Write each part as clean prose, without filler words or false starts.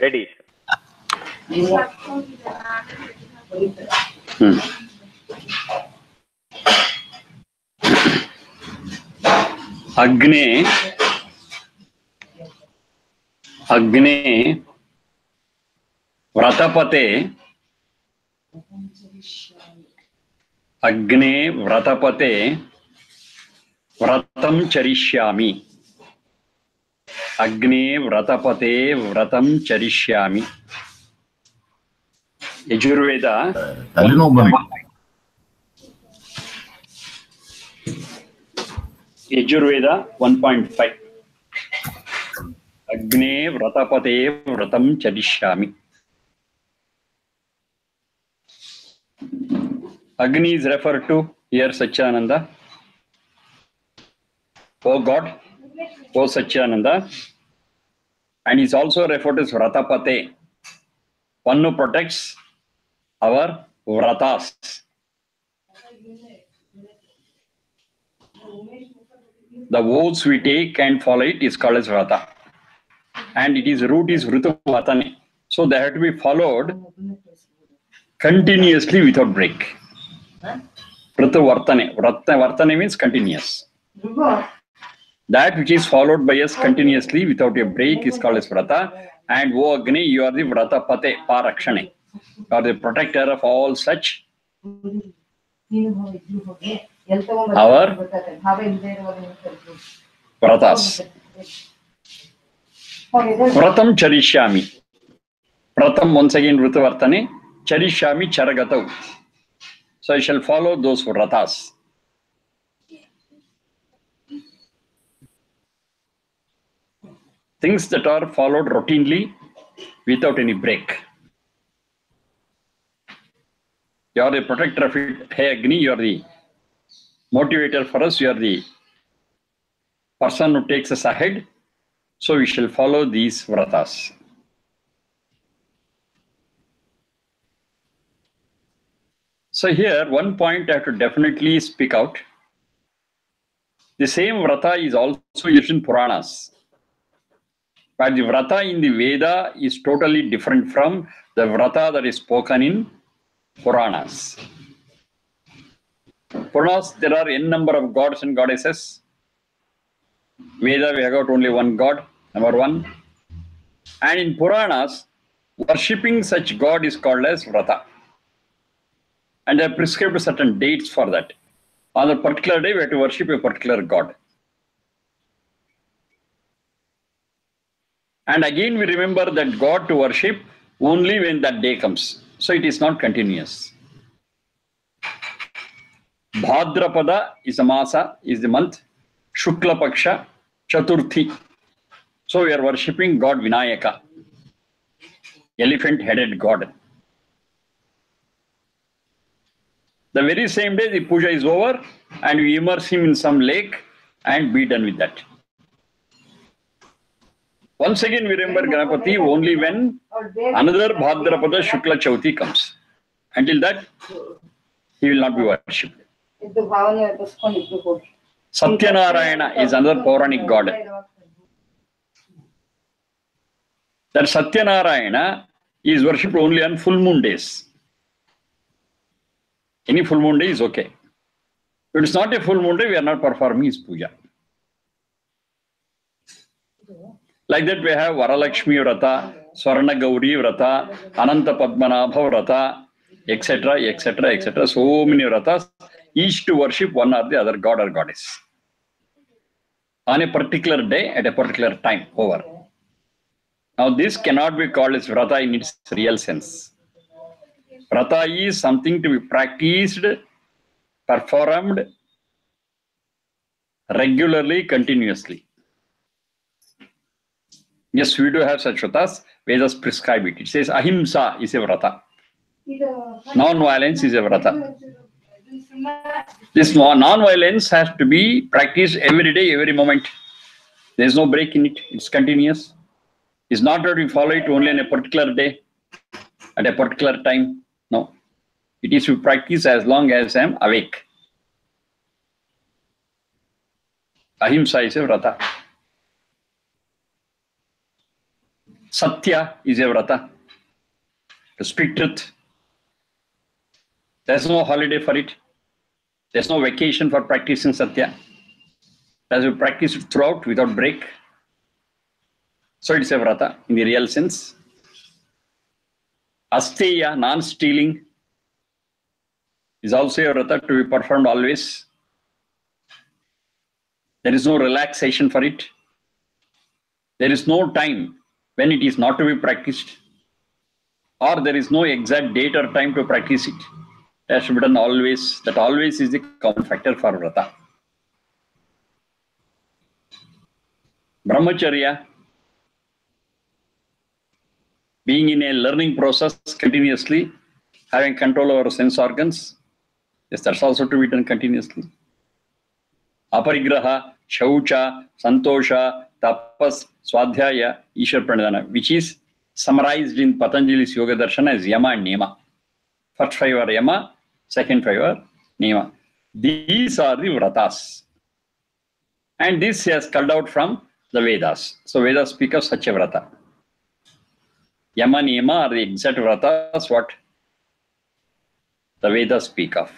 Ready. Agne Vratapate Agne Vratapate Vratam Charishyami. Agne Vratapate Vratam Charishyami. Yajurveda. Yajurveda 1.5. Agne Vratapate Vratam Charishyami. Agni is referred to here Satchidananda. O God, O Satchidananda. And is also referred as Vratapate, one who protects our Vratas. The oaths we take and follow it is called as Vrata. And its root is Vritu Vatane. So they have to be followed continuously without break. Vritu Vartane. Vartane means continuous. That which is followed by us continuously without a break is called as Vrata. And O Agni, you are the Vrata Pate Parakshane. You are the protector of all such our Vratas. Vratam Charishyami. Vratam once again Vritu Vartane. Charishyami Charagatav. So I shall follow those Vratas. Things that are followed routinely without any break. You are the protector of it. Hey Agni, you are the motivator for us. You are the person who takes us ahead. So we shall follow these Vratas. So here, one point I have to definitely speak out. The same Vrata is also used in Puranas. But the Vrata in the Veda is totally different from the Vrata that is spoken in Puranas. Puranas, there are n number of gods and goddesses. Veda, we have got only one god, number one. And in Puranas, worshipping such god is called as Vrata. And they have prescribed certain dates for that. On a particular day, we have to worship a particular god. And again, we remember that God to worship only when that day comes. So it is not continuous. Bhadrapada is a masa, is the month. Shukla Paksha, Chaturthi. So we are worshipping God Vinayaka, elephant-headed God. The very same day, the puja is over and we immerse him in some lake and be done with that. Once again, we remember Ganapati only when another Bhadrapada Shukla Chauthi comes. Until that, he will not be worshipped. Satyanarayana is another Puranic god. That Satyanarayana is worshipped only on full moon days. Any full moon day is okay. If it is not a full moon day, we are not performing his puja. Like that, we have Varalakshmi Vrata, Swarna Gauri Vrata, Ananta Padmanabha Vrata, etc., etc., etc. So many Vratas, each to worship one or the other god or goddess. On a particular day, at a particular time, over. Now, this cannot be called as Vrata in its real sense. Vrata is something to be practiced, performed regularly, continuously. Yes, we do have such vratas. Vedas prescribe it. It says ahimsa is a vrata. Non-violence is a vrata. This non-violence has to be practiced every day, every moment. There is no break in it. It's continuous. It's not that we follow it only on a particular day, at a particular time. No. It is to practice as long as I am awake. Ahimsa is a vrata. Satya is a vrata. To speak truth. There's no holiday for it. There's no vacation for practicing Satya. As you practice it throughout without break. So it's a vrata in the real sense. Asteya, non-stealing, is also a vrata to be performed always. There is no relaxation for it. There is no time when it is not to be practiced. Or there is no exact date or time to practice it. That should be done always. That always is the common factor for vrata. Brahmacharya, being in a learning process continuously, having control over sense organs, yes, that's also to be done continuously. Aparigraha, Shaucha, Santosha, Tapas, Swadhyaya, Ishwar Pranidhana, which is summarized in Patanjali's Yoga Darshana as Yama and Niyama. First 5 are Yama, second 5 are Niyama. These are the vratas. And this has culled out from the Vedas. So Vedas speak of such a vrata. Yama Niyama are the exact vratas what the Vedas speak of.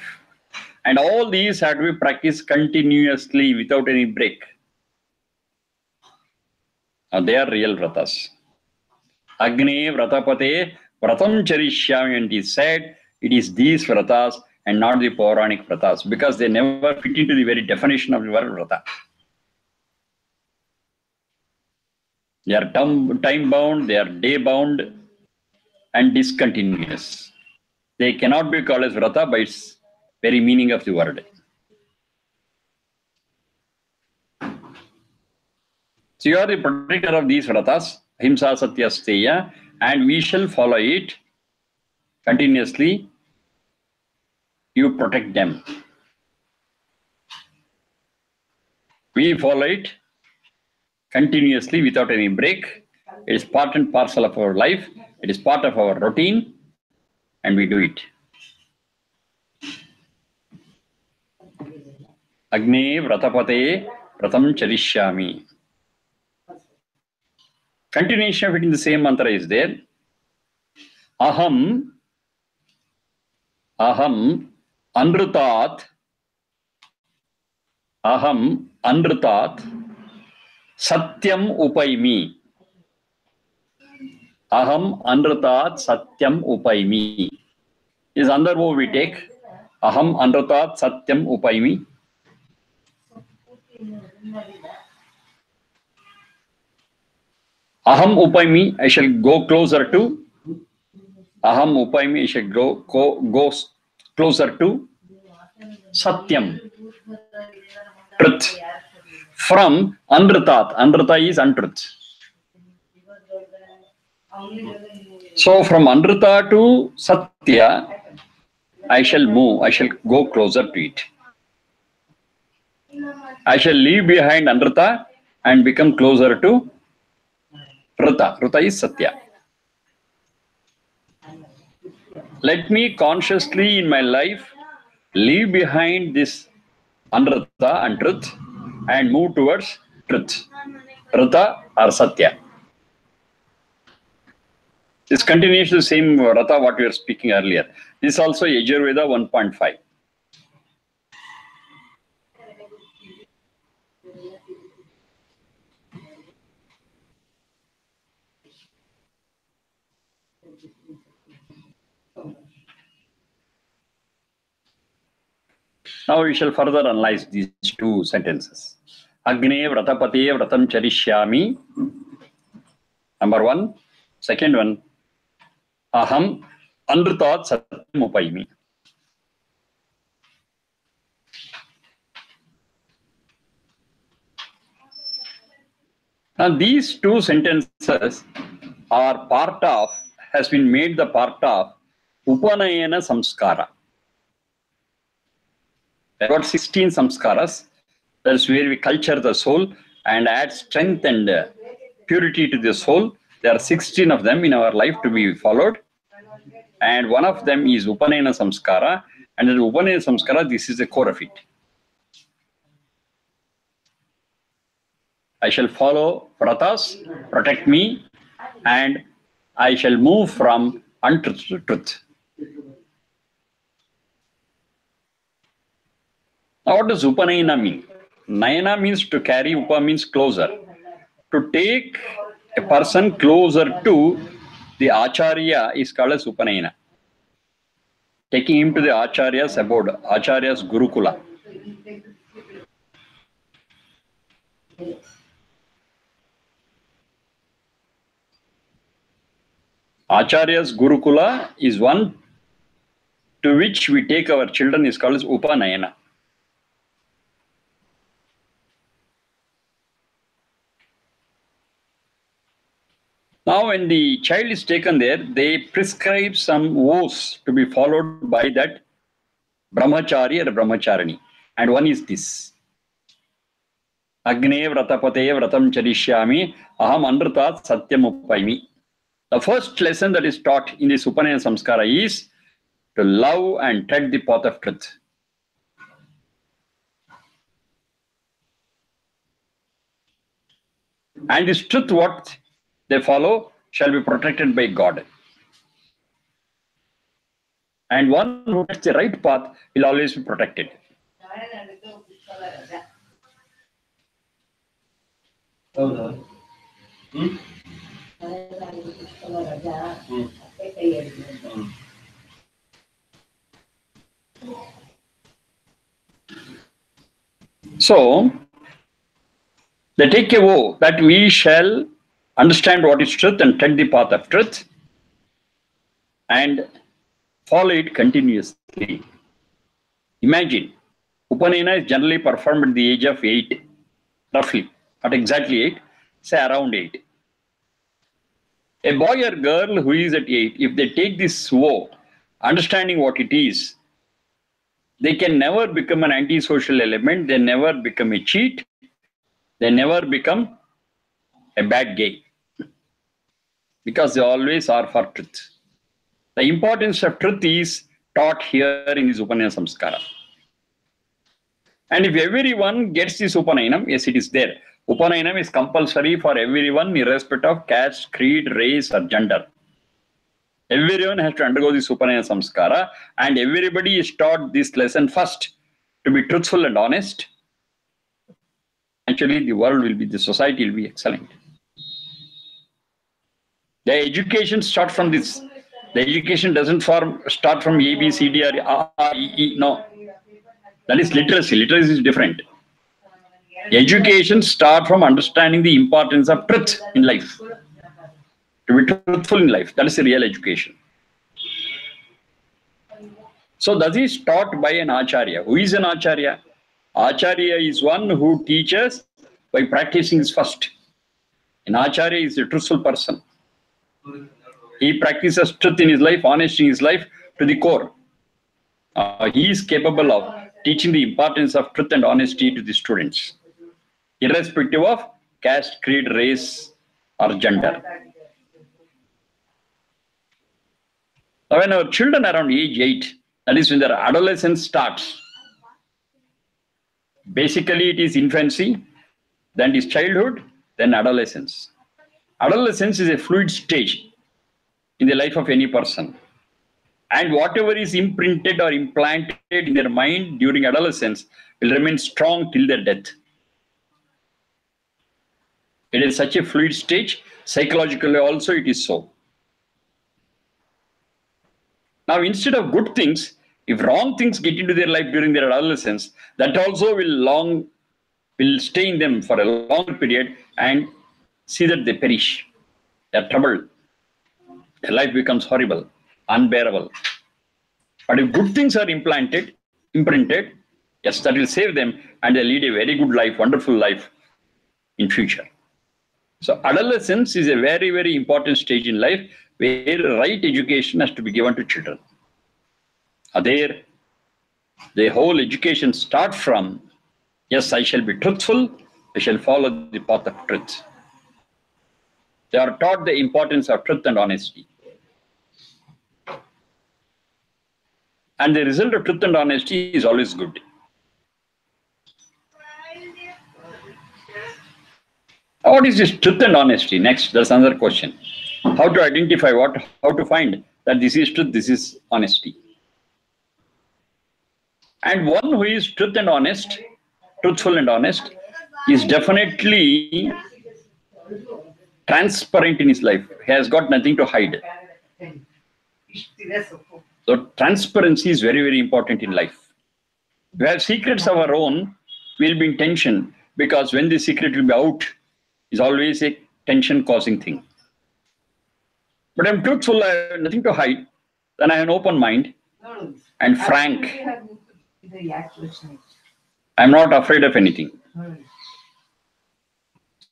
And all these have to be practiced continuously without any break. Now they are real vratas. Agne vratapate vratam charishyami, and it is said it is these vratas and not the Pauranic vratas because they never fit into the very definition of the word vrata. They are time bound, they are day bound and discontinuous. They cannot be called as vrata by its very meaning of the word. So you are the protector of these vratas, Ahimsa Satya Steya, and we shall follow it continuously. You protect them. We follow it continuously without any break. It is part and parcel of our life. It is part of our routine, and we do it. Agne vratapate vratam charishyami. Continuation of it in the same mantra is there. Aham anrutat satyam upaimi. Aham anrutat satyam upaimi. Is under wo we take. Aham anrutat satyam upaimi. Aham upaimi, I shall go closer to. Aham upaimi, I shall go closer to Satyam, truth. From Anrutat. Anruta is untruth. So from Anruta to Satya, I shall move, I shall go closer to it. I shall leave behind Anruta and become closer to Ruta. Ruta is Satya. Let me consciously in my life leave behind this Anruta and truth and move towards truth. Ruta or Satya. This continues the same Rata what we were speaking earlier. This is also Yajurveda 1.5. Now we shall further analyze these two sentences. Agne vratapate vratam charishyami. Number one. Second one. Aham anrutat satyam upaimi. Now these two sentences are part of, has been made the part of Upanayana Samskara. There are 16 samskaras. That's where we culture the soul and add strength and purity to the soul. There are 16 of them in our life to be followed. And one of them is Upanayana Samskara. And the Upanayana Samskara, this is the core of it. I shall follow vratas, protect me, and I shall move from untruth to truth. Now, what does Upanayana mean? Nayana means to carry, Upa means closer. To take a person closer to the Acharya is called as Upanayana. Taking him to the Acharya's abode, Acharya's Gurukula. Acharya's Gurukula is one to which we take our children is called as Upanayana. Now, when the child is taken there, they prescribe some vows to be followed by that brahmachari or brahmacharani. And one is this. Agne vratapate vratam charishyami aham anrutat satyam upaimi. The first lesson that is taught in this Upanayana Samskara is to love and tread the path of truth. And this truth, what they follow, shall be protected by God. And one who takes the right path will always be protected. So, they take a vow that we shall understand what is truth and tread the path of truth and follow it continuously. Imagine, Upanayana is generally performed at the age of 8, roughly, not exactly 8, say around 8. A boy or girl who is at 8, if they take this vow, understanding what it is, they can never become an antisocial element, they never become a cheat, they never become a bad guy, because they always are for truth. The importance of truth is taught here in this Upanayana Samskara. And if everyone gets this Upanayanam, yes, it is there. Upanayanam is compulsory for everyone, irrespective of caste, creed, race, or gender. Everyone has to undergo this Upanayana Samskara, and everybody is taught this lesson first to be truthful and honest. Actually, the society will be excellent. The education starts from this. The education doesn't start from A, B, C, D, or A, E, E. No. That is literacy. Literacy is different. Education starts from understanding the importance of truth in life. To be truthful in life. That is the real education. So that is taught by an Acharya. Who is an Acharya? Acharya is one who teaches by practicing first. An Acharya is a truthful person. He practices truth in his life, honesty in his life to the core. He is capable of teaching the importance of truth and honesty to the students, irrespective of caste, creed, race, or gender. Now, when our children are around age 8, that is when their adolescence starts. Basically, it is infancy, then it is childhood, then adolescence. Adolescence is a fluid stage in the life of any person. And whatever is imprinted or implanted in their mind during adolescence will remain strong till their death. It is such a fluid stage. Psychologically also it is so. Now, instead of good things, if wrong things get into their life during their adolescence, that also will stay in them for a long period and see that they perish. They are troubled. Their life becomes horrible, unbearable. But if good things are imprinted, yes, that will save them and they lead a very good life, wonderful life in future. So adolescence is a very, very important stage in life where right education has to be given to children. There, the whole education starts from, yes, I shall be truthful, I shall follow the path of truth. They are taught the importance of truth and honesty. And the result of truth and honesty is always good. What is this truth and honesty? Next, there's another question. How to identify what, how to find that this is truth, this is honesty. And one who is truth and honest, truthful and honest, is definitely transparent in his life. He has got nothing to hide. So transparency is very, very important in life. We have secrets of our own, we'll be in tension, because when the secret will be out, is always a tension-causing thing. But I'm truthful, I have nothing to hide, then I have an open mind and frank. I'm not afraid of anything.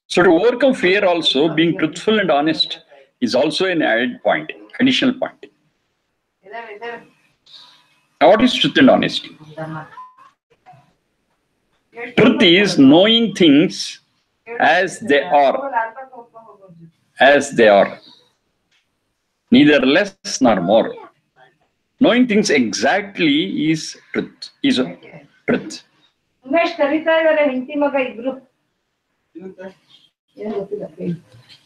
So to overcome fear also, being truthful and honest is also an added point, additional point. Now, what is truth and honesty? Truth is knowing things as they are. As they are. Neither less nor more. Knowing things exactly is truth. Is truth.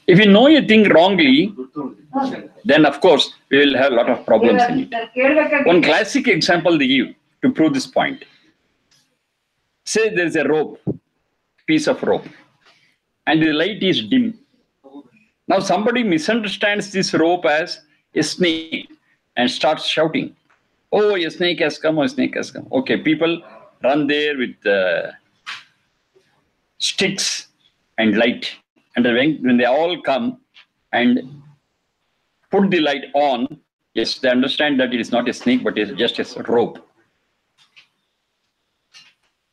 If you know a thing wrongly, then of course we will have a lot of problems in it. One classic example they give to prove this point. Say there is a rope, piece of rope, and the light is dim. Now somebody misunderstands this rope as a snake and starts shouting, "Oh, a snake has come, oh, a snake has come." Okay, people run there with sticks and light. And when they all come and put the light on, yes, they understand that it is not a snake, but it's just a rope.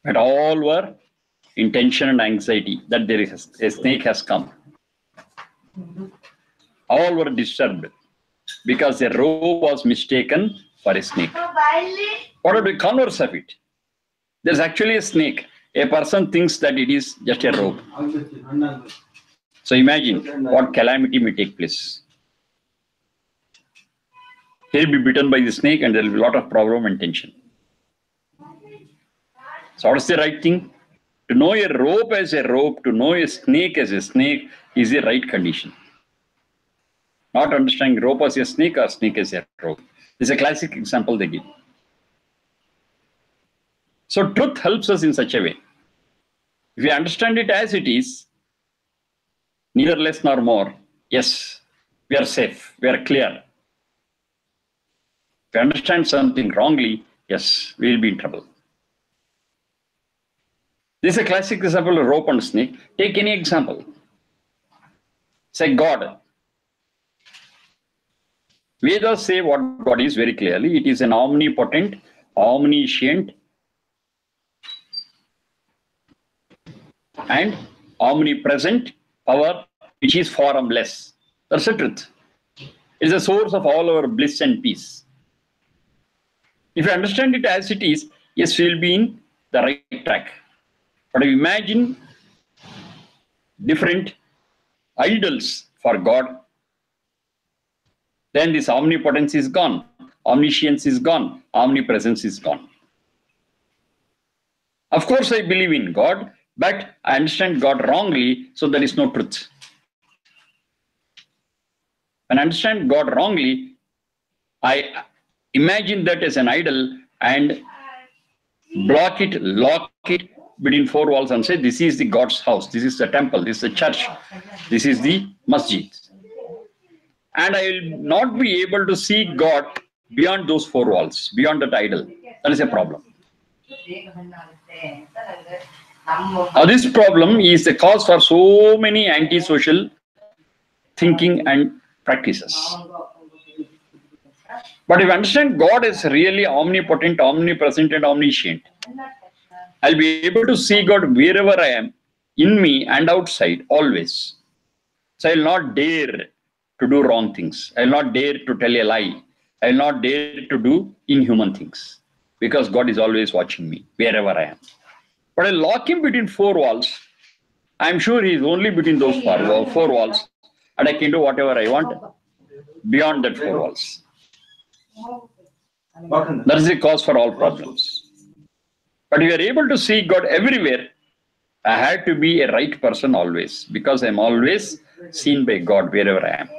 But all were in tension and anxiety that there is a snake has come. All were disturbed because the rope was mistaken for a snake. What are the converse of it? There's actually a snake. A person thinks that it is just a rope. So imagine what calamity may take place. He'll be bitten by the snake and there will be a lot of problem and tension. So what's the right thing? To know a rope as a rope, to know a snake as a snake is the right condition. Not understanding rope as a snake or snake as a rope. This is a classic example they give. So truth helps us in such a way. If we understand it as it is, neither less nor more, yes, we are safe, we are clear. If we understand something wrongly, yes, we will be in trouble. This is a classic example of rope and snake. Take any example. Say God. Vedas say what God is very clearly. It is an omnipotent, omniscient, and omnipresent power which is formless. That's the truth. It is the source of all our bliss and peace. If you understand it as it is, yes, we will be in the right track. But if you imagine different idols for God, then this omnipotence is gone, omniscience is gone, omnipresence is gone. Of course, I believe in God, but I understand God wrongly, so there is no truth. When I understand God wrongly, I imagine that as an idol and block it, lock it between four walls and say, this is the God's house, this is the temple, this is the church, this is the masjid. And I will not be able to see God beyond those four walls, beyond that idol. That is a problem. Now, this problem is the cause for so many antisocial thinking and practices. But if you understand God is really omnipotent, omnipresent, and omniscient, I'll be able to see God wherever I am, in me and outside, always. So I'll not dare to do wrong things. I'll not dare to tell a lie. I'll not dare to do inhuman things, because God is always watching me, wherever I am. But I lock him between four walls. I'm sure he is only between those four walls, and I can do whatever I want beyond that four walls. That is the cause for all problems. But we are able to see God everywhere. I had to be a right person always because I'm always seen by God wherever I am.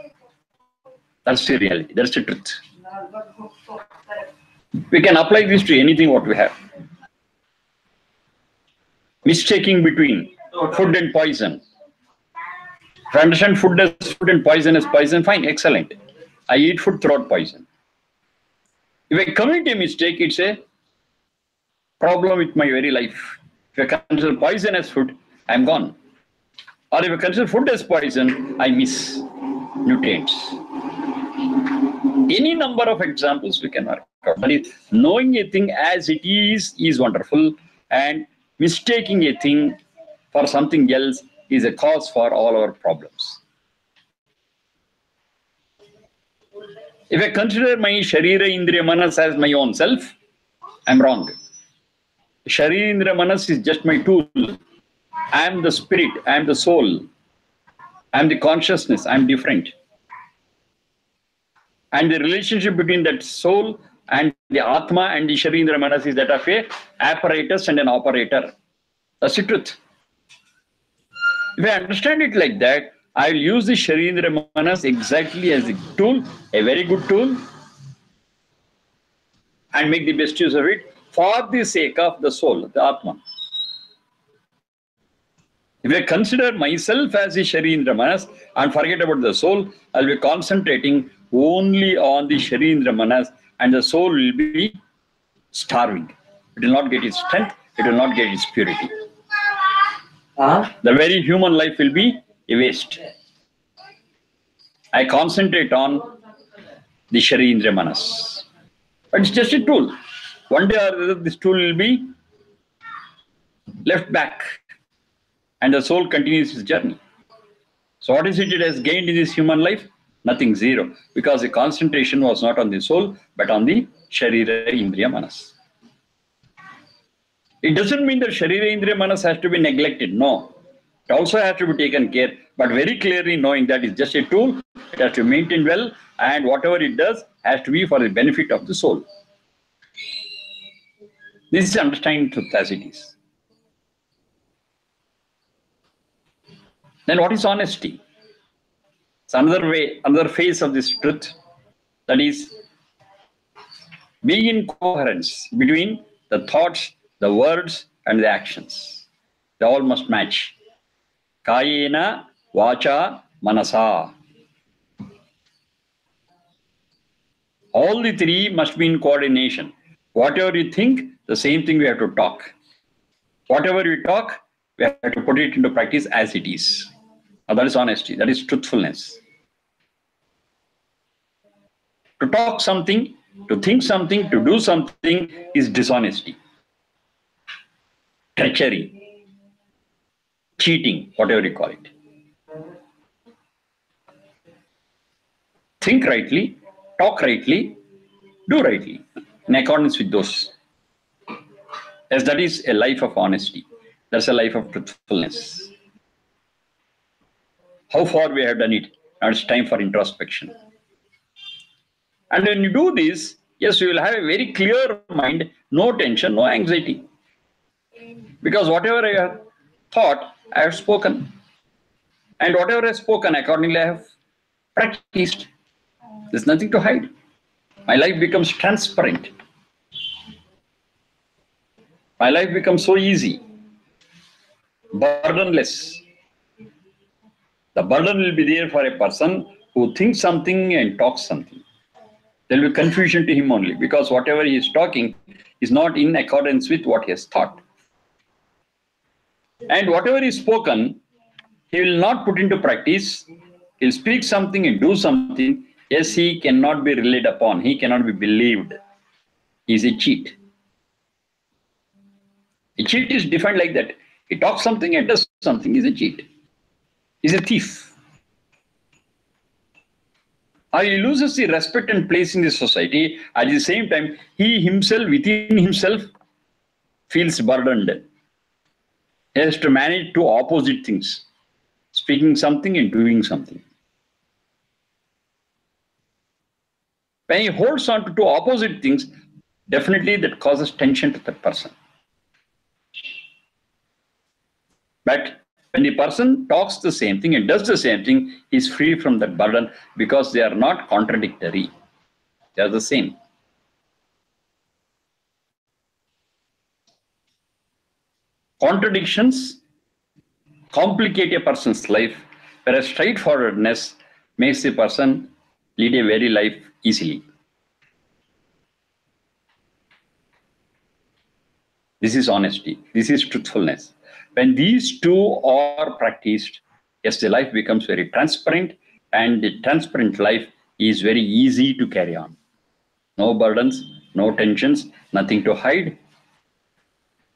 That's the reality. That's the truth. We can apply this to anything what we have. Mistaking between food and poison. If I understand food as food and poison as poison, fine, excellent. I eat food throughout poison. If I commit a mistake, it's a problem with my very life. If I consider poison as food, I'm gone. Or if I consider food as poison, I miss nutrients. Any number of examples we can work out. That is, knowing a thing as it is wonderful, and mistaking a thing for something else is a cause for all our problems. If I consider my Sharira Indriya Manas as my own self, I'm wrong. Sharira Indriya Manas is just my tool. I am the spirit, I am the soul, I am the consciousness, I am different. And the relationship between that soul and the Atma and the Sharira Indriya Manas is that of a apparatus and an operator. That's the truth. If I understand it like that, I will use the Sharira Indriya Manas exactly as a tool, a very good tool, and make the best use of it for the sake of the soul, the Atma. If I consider myself as a Sharira Indriya Manas and forget about the soul, I will be concentrating only on the Sharira Indriya Manas, and the soul will be starving. It will not get its strength, it will not get its purity. The very human life will be a waste. I concentrate on the Sharira Indriya Manas. But it's just a tool. One day or other, this tool will be left back, and the soul continues its journey. So what is it has gained in this human life? Nothing, zero. Because the concentration was not on the soul, but on the Sharira Indriya Manas. It doesn't mean that Sharira Indriya Manas has to be neglected. No. It also has to be taken care, but very clearly knowing that it's just a tool, it has to be maintained well, and whatever it does has to be for the benefit of the soul. This is understanding truth as it is. Then what is honesty? It's another way, another phase of this truth, that is being in coherence between the thoughts, the words, and the actions. They all must match. Kayena, Vacha, Manasa. All the three must be in coordination. Whatever you think, the same thing we have to talk. Whatever we talk, we have to put it into practice as it is. Now that is honesty, that is truthfulness. To talk something, to think something, to do something is dishonesty, treachery, cheating, whatever you call it. Think rightly, talk rightly, do rightly, in accordance with those. Yes, that is a life of honesty. That's a life of truthfulness. How far we have done it, now it's time for introspection. And when you do this, yes, you will have a very clear mind, no tension, no anxiety. Because whatever I have thought, I have spoken. And whatever I have spoken, accordingly I have practiced. There's nothing to hide. My life becomes transparent. My life becomes so easy, burdenless. The burden will be there for a person who thinks something and talks something. There will be confusion to him only, because whatever he is talking is not in accordance with what he has thought. And whatever is spoken, he will not put into practice. He'll speak something and do something. Yes, he cannot be relied upon. He cannot be believed. He is a cheat. A cheat is defined like that. He talks something and does something. He's a cheat. He's a thief. He loses the respect and place in the society. At the same time, he himself, within himself, feels burdened. He has to manage two opposite things, speaking something and doing something. When he holds on to two opposite things, definitely that causes tension to that person. But when the person talks the same thing and does the same thing, he is free from that burden because they are not contradictory. They are the same. Contradictions complicate a person's life, whereas straightforwardness makes a person lead a very life easily. This is honesty. This is truthfulness. When these two are practiced, yes, the life becomes very transparent, and the transparent life is very easy to carry on. No burdens, no tensions, nothing to hide,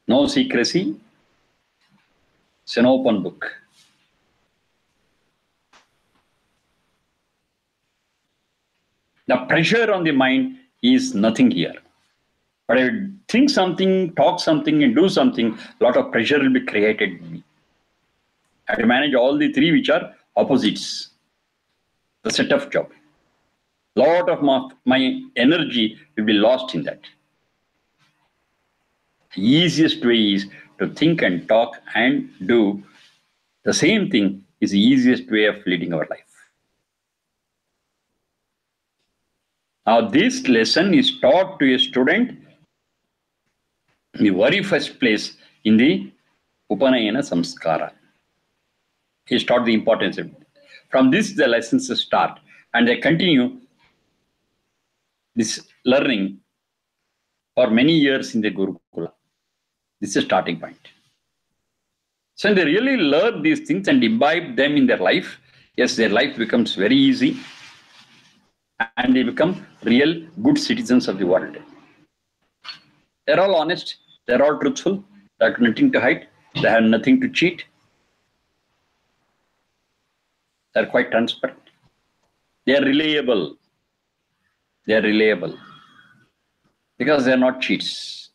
no secrecy. It's an open book. The pressure on the mind is nothing here. But I think something, talk something, and do something, a lot of pressure will be created in me. I have to manage all the three which are opposites. The setup job. A lot of my energy will be lost in that. The easiest way is to think and talk and do the same thing is the easiest way of leading our life. Now, this lesson is taught to a student in the very first place in the Upanayana Samskara. He is taught the importance of it. From this, the lessons start, and they continue this learning for many years in the Gurukula. This is a starting point. So when they really learn these things and imbibe them in their life, yes, their life becomes very easy, and they become real good citizens of the world. They're all honest, they're all truthful, they have nothing to hide, they have nothing to cheat. They're quite transparent. They are reliable. They are reliable because they are not cheats.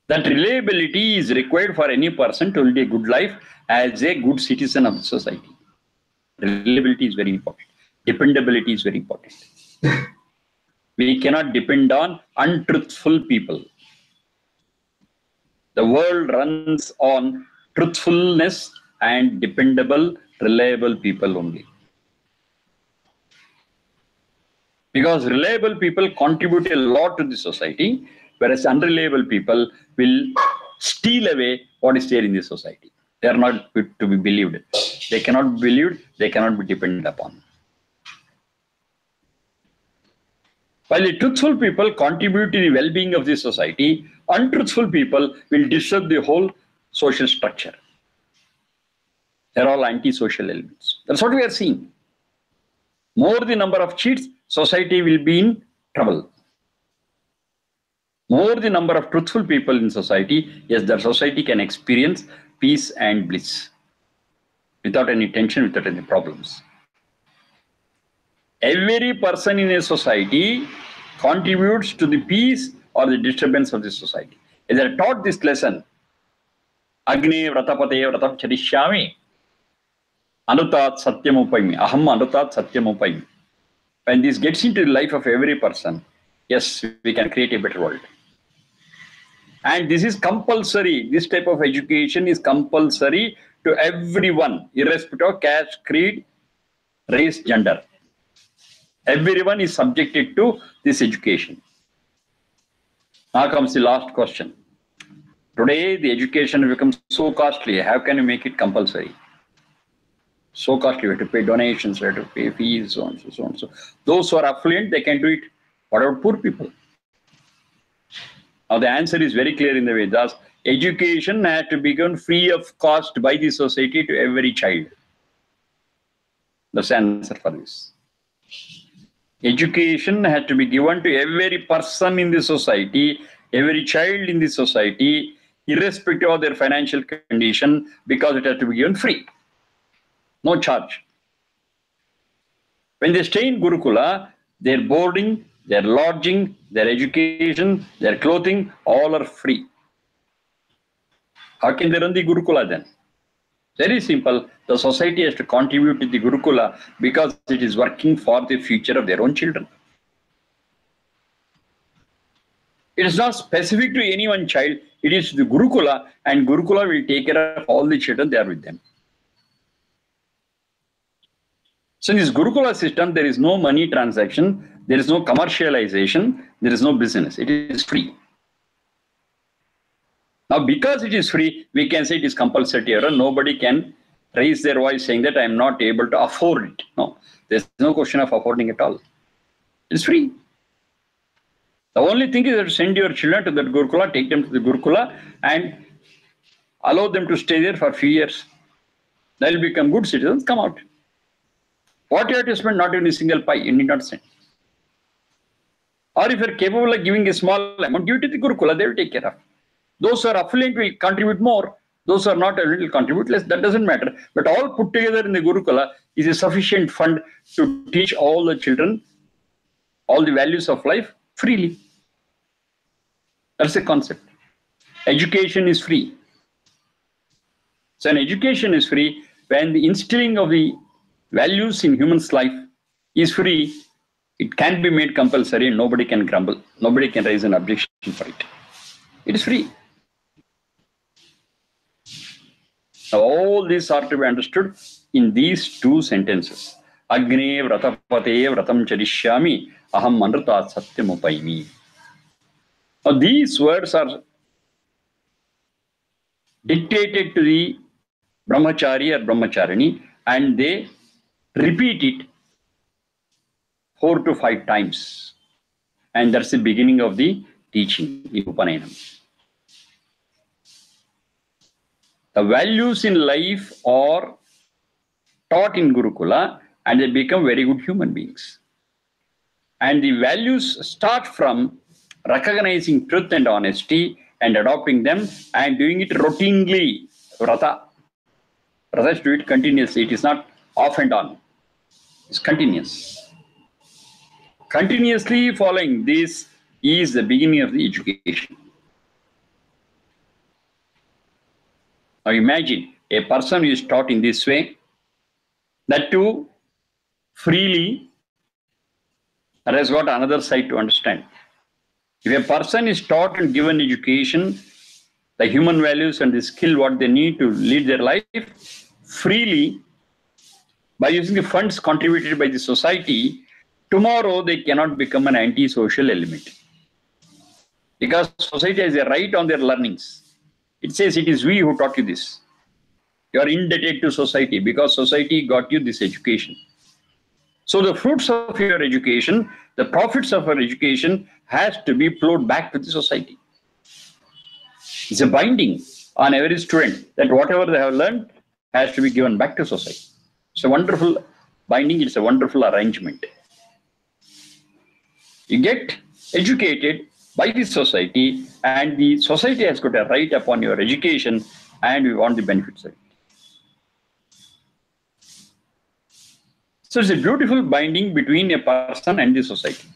That reliability is required for any person to lead a good life as a good citizen of the society. Reliability is very important. Dependability is very important. We cannot depend on untruthful people. The world runs on truthfulness and dependable, reliable people only. Because reliable people contribute a lot to the society, whereas unreliable people will steal away what is there in the society. They are not to be believed. They cannot be believed, they cannot be depended upon. While the truthful people contribute to the well-being of the society, untruthful people will disturb the whole social structure. They're all anti-social elements. That's what we are seeing. More the number of cheats, society will be in trouble. More the number of truthful people in society, yes, the society can experience peace and bliss without any tension, without any problems. Every person in a society contributes to the peace or the disturbance of the society. As I taught this lesson, Agni Vratapate Vratam Charishyami, Anutat Satyam Upaimi, Aham Anutat Satyam Upaimi. When this gets into the life of every person, yes, we can create a better world. And this is compulsory. This type of education is compulsory to everyone, irrespective of caste, creed, race, gender. Everyone is subjected to this education. Now comes the last question. Today, the education becomes so costly. How can you make it compulsory? So costly. You have to pay donations, you have to pay fees, so on, so on. So those who are affluent, they can do it. What about poor people? Now the answer is very clear in the Vedas. Education has to be given free of cost by the society to every child. That's the answer for this. Education has to be given to every person in the society, every child in the society, irrespective of their financial condition, because it has to be given free. No charge. When they stay in Gurukula, their boarding, their lodging, their education, their clothing, all are free. How can they run the Gurukula then? Very simple. The society has to contribute to the Gurukula because it is working for the future of their own children. It is not specific to any one child. it is the Gurukula, and Gurukula will take care of all the children there with them. So in this Gurukula system, there is no money transaction, there is no commercialization, there is no business. It is free. Now, because it is free, we can say it is compulsory error. Nobody can raise their voice saying that I am not able to afford it. No, there's no question of affording at all. It's free. The only thing is that send your children to that Gurukula, take them to the Gurukula, and allow them to stay there for a few years. They'll become good citizens, come out. What you have to spend, not even a single pi, you need not send. Or if you're capable of giving a small amount, give it to the Gurukula, they will take care of. Those who are affluent will contribute more. Those who are not affluent will contribute less. That doesn't matter. But all put together in the Gurukula is a sufficient fund to teach all the children all the values of life freely. That's the concept. Education is free. So an education is free when the instilling of the values in human's life is free. It can be made compulsory and nobody can grumble. Nobody can raise an objection for it. It is free. Now, all these are to be understood in these two sentences. Agne vratapate vratam charishyami aham manrutat satyam upaimi. Now, these words are dictated to the brahmachari or brahmacharini, and they repeat it 4 to 5 times. And that's the beginning of the teaching in Upanayana. The values in life are taught in Gurukula and they become very good human beings. And the values start from recognizing truth and honesty and adopting them and doing it routinely. Vrata. Vrata is to do it continuously. It is not off and on. It's continuous. Continuously following this is the beginning of the education. Now imagine a person who is taught in this way, that too freely, that has got another side to understand. If a person is taught and given education, the human values and the skill what they need to lead their life freely by using the funds contributed by the society, tomorrow they cannot become an anti-social element. Because society has a right on their learnings. It says it is we who taught you this. You are indebted to society because society got you this education. So the fruits of your education, the profits of your education has to be flowed back to the society. It's a binding on every student that whatever they have learned has to be given back to society. It's a wonderful binding, it's a wonderful arrangement. You get educated by the society and the society has got a right upon your education and we want the benefits of it. So it's a beautiful binding between a person and the society.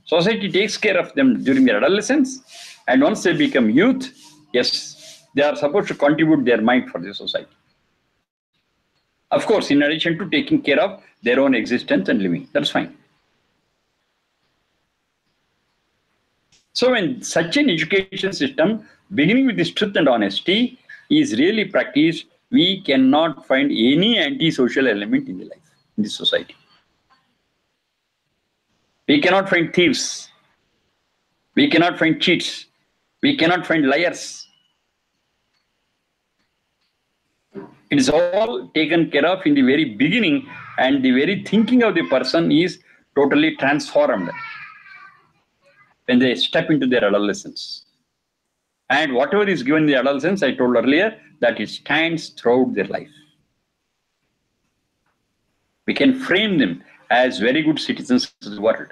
Society takes care of them during their adolescence and once they become youth, yes, they are supposed to contribute their mind for the society. Of course, in addition to taking care of their own existence and living, that's fine. So when such an education system, beginning with this truth and honesty, is really practiced, we cannot find any anti-social element in the life, in this society. We cannot find thieves. We cannot find cheats. We cannot find liars. It is all taken care of in the very beginning and the very thinking of the person is totally transformed when they step into their adolescence. And whatever is given in the adolescence, I told earlier, that it stands throughout their life. We can frame them as very good citizens of the world.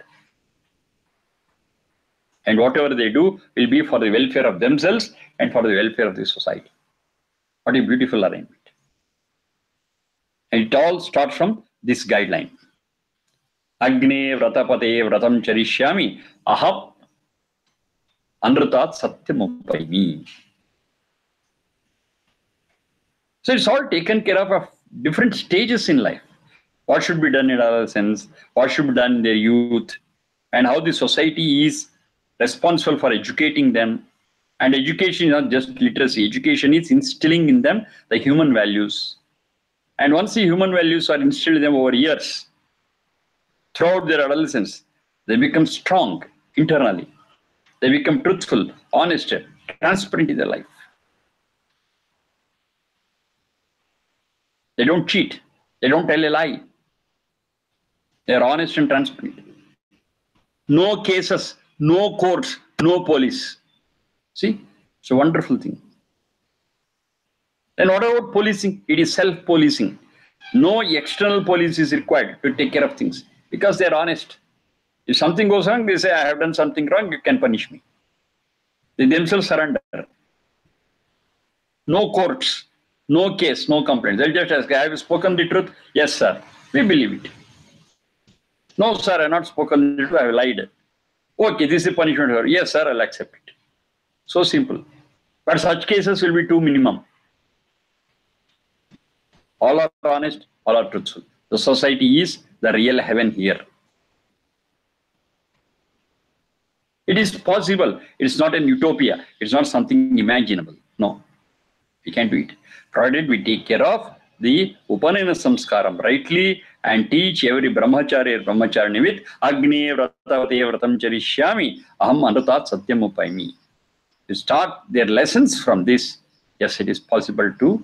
And whatever they do will be for the welfare of themselves and for the welfare of the society. What a beautiful arrangement. And it all starts from this guideline. Agne vratapate vratam charishyami aham anrutat satyam upaimi. So it's all taken care of different stages in life. What should be done in adolescence, what should be done in their youth, and how the society is responsible for educating them. And education is not just literacy. Education is instilling in them the human values. And once the human values are instilled in them over years, throughout their adolescence, they become strong internally. They become truthful, honest, transparent in their life. They don't cheat. They don't tell a lie. They are honest and transparent. No cases, no courts, no police. See, it's a wonderful thing. Then what about policing? It is self-policing. No external police is required to take care of things because they are honest. If something goes wrong, they say, I have done something wrong, you can punish me. They themselves surrender. No courts, no case, no complaint. They'll just ask, I have spoken the truth? Yes, sir. We believe it. No, sir, I have not spoken the truth, I have lied. Okay, this is a punishment for her. Yes, sir, I'll accept it. So simple. But such cases will be too minimum. All are honest, all are truthful. The society is the real heaven here. It is possible. It's not an utopia. It's not something imaginable. No, we can't do it. Provided we take care of the Upanayana Samskaram rightly and teach every brahmachari or brahmacharini with Agni Vratavate Vratam Charishyami Aham Anutat Satyam Upaimi. To start their lessons from this, yes, it is possible to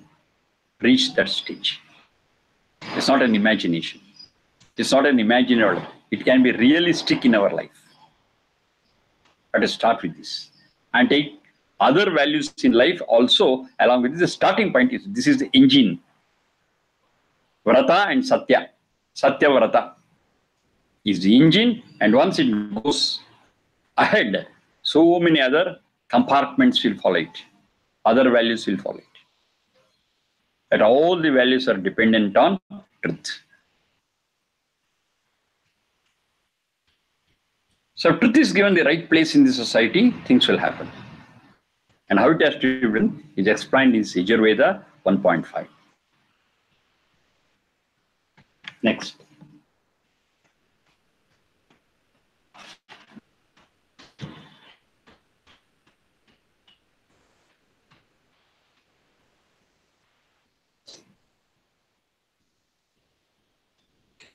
reach that stage. It's not an imagination. It's not an imaginary. It can be realistic in our life. Let us start with this and take other values in life also along with this. The starting point is this is the engine. Vrata and Satya. Satya Vrata is the engine, and once it goes ahead, so many other compartments will follow it. Other values will follow it. That all the values are dependent on truth. So if truth is given the right place in the society, things will happen. And how it has to be done is explained in Yajurveda 1.5. Next.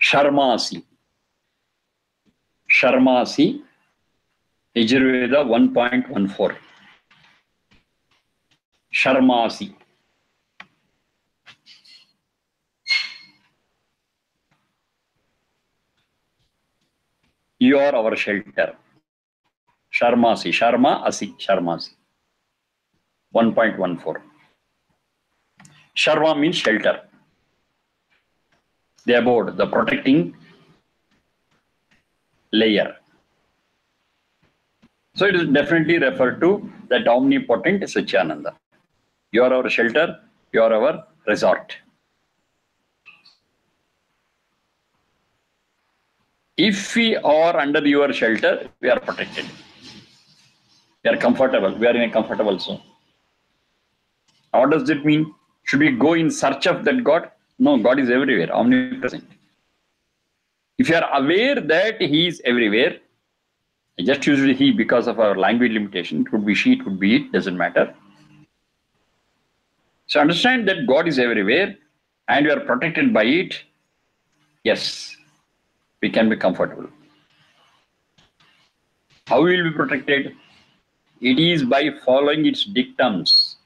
Sharmasi. Sharmasi, Yajurveda 1.14. Sharmasi. You are our shelter. Sharmasi. Sharma Asi. Sharmasi. 1.14. Sharma means shelter. The abode, the protecting layer. So it is definitely referred to that omnipotent Satchidananda. You are our shelter, you are our resort. If we are under your shelter, we are protected. We are comfortable. We are in a comfortable zone. What does it mean? Should we go in search of that God? No, God is everywhere, omnipresent. If you are aware that He is everywhere, I just use He because of our language limitation. It could be she, it could be it, doesn't matter. So understand that God is everywhere and we are protected by it. Yes, we can be comfortable. How will we be protected? It is by following its dictums.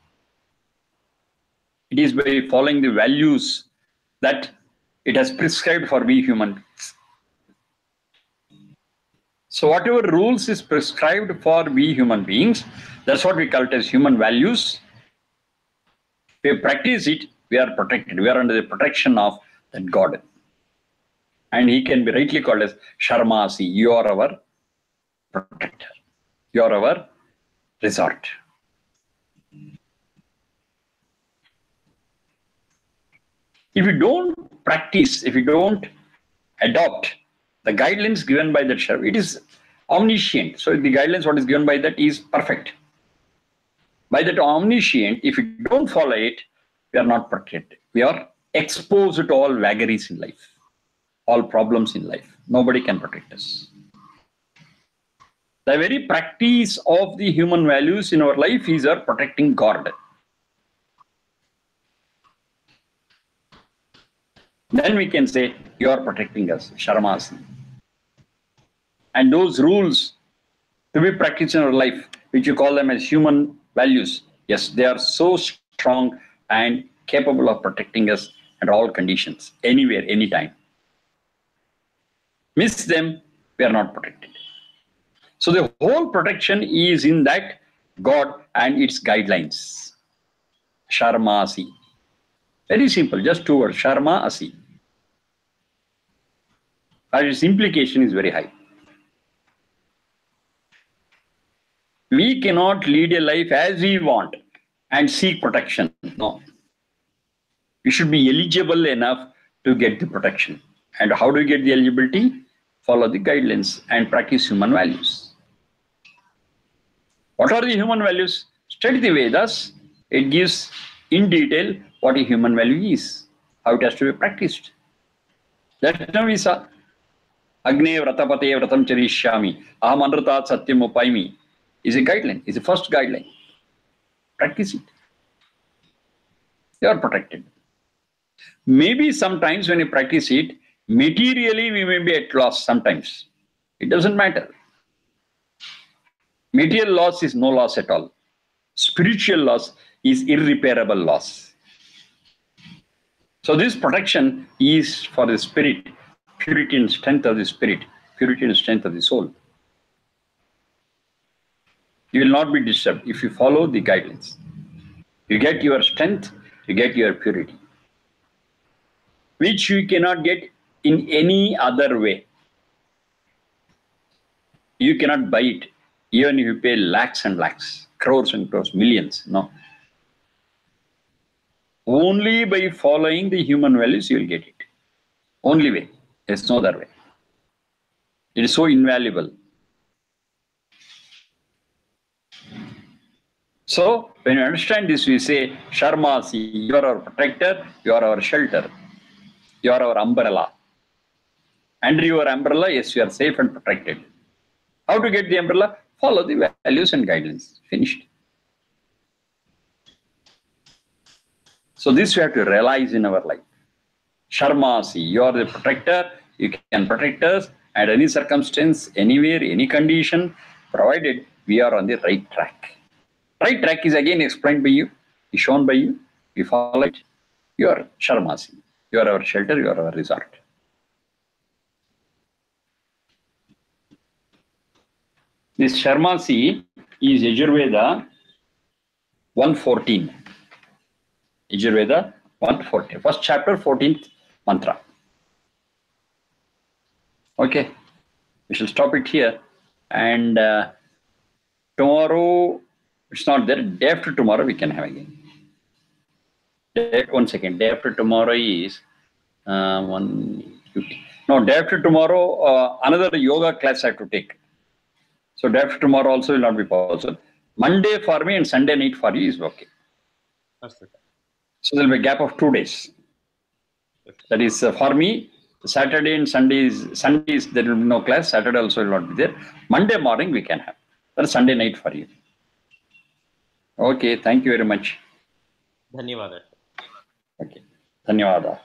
It is by following the values that it has prescribed for we human beings. So whatever rules is prescribed for we human beings, that's what we call it as human values. If we practice it, we are protected. We are under the protection of that God. And He can be rightly called as Sharmasi. You are our protector. You are our resort. If you don't practice, if you don't adopt the guidelines given by that Sharma, it is omniscient. So the guidelines what is given by that is perfect. By that omniscient, if you don't follow it, we are not protected. We are exposed to all vagaries in life, all problems in life. Nobody can protect us. The very practice of the human values in our life is our protecting God. Then we can say, you are protecting us, Sharmasi. And those rules to be practiced in our life, which you call them as human values, yes, they are so strong and capable of protecting us at all conditions, anywhere, anytime. Miss them, we are not protected. So the whole protection is in that God and its guidelines. Sharmasi. Very simple, just two words, Sharma Asi. But its implication is very high. We cannot lead a life as we want and seek protection. No. We should be eligible enough to get the protection. And how do we get the eligibility? Follow the guidelines and practice human values. What are the human values? Study the Vedas. It gives in detail what a human value is, how it has to be practiced. That now we saw. Agne vratapate vratam charishyami. Aham anratat satyam upaimi is a guideline, is the first guideline. Practice it. You are protected. Maybe sometimes when you practice it, materially we may be at loss sometimes. It doesn't matter. Material loss is no loss at all. Spiritual loss is irreparable loss. So this protection is for the spirit, purity and strength of the spirit, purity and strength of the soul. You will not be disturbed if you follow the guidelines. You get your strength, you get your purity, which you cannot get in any other way. You cannot buy it, even if you pay lakhs and lakhs, crores and crores, millions. No. Only by following the human values you will get it. Only way. There's no other way. It is so invaluable. So, when you understand this, we say, Sharmasi, you are our protector, you are our shelter, you are our umbrella. Under your umbrella, yes, you are safe and protected. How to get the umbrella? Follow the values and guidelines. Finished. So this we have to realize in our life. Sharmasi, you are the protector, you can protect us at any circumstance, anywhere, any condition, provided we are on the right track. Right track is again explained by you, is shown by you, we follow it. You are Sharmasi, you are our shelter, you are our resort. This Sharmasi is Yajurveda 114. Yajurveda 114. First chapter, 14th mantra. Okay, we shall stop it here. And tomorrow, it's not there. Day after tomorrow, we can have again. One second. Day after tomorrow is 150. No, day after tomorrow, another yoga class I have to take. So day after tomorrow also will not be possible. Monday for me and Sunday night for you is okay. So there will be a gap of 2 days. That is for me, Saturday and Sundays there will be no class. Saturday also will not be there. Monday morning we can have. That's Sunday night for you. Okay, thank you very much. Dhanyawada. Okay, Dhanyawada.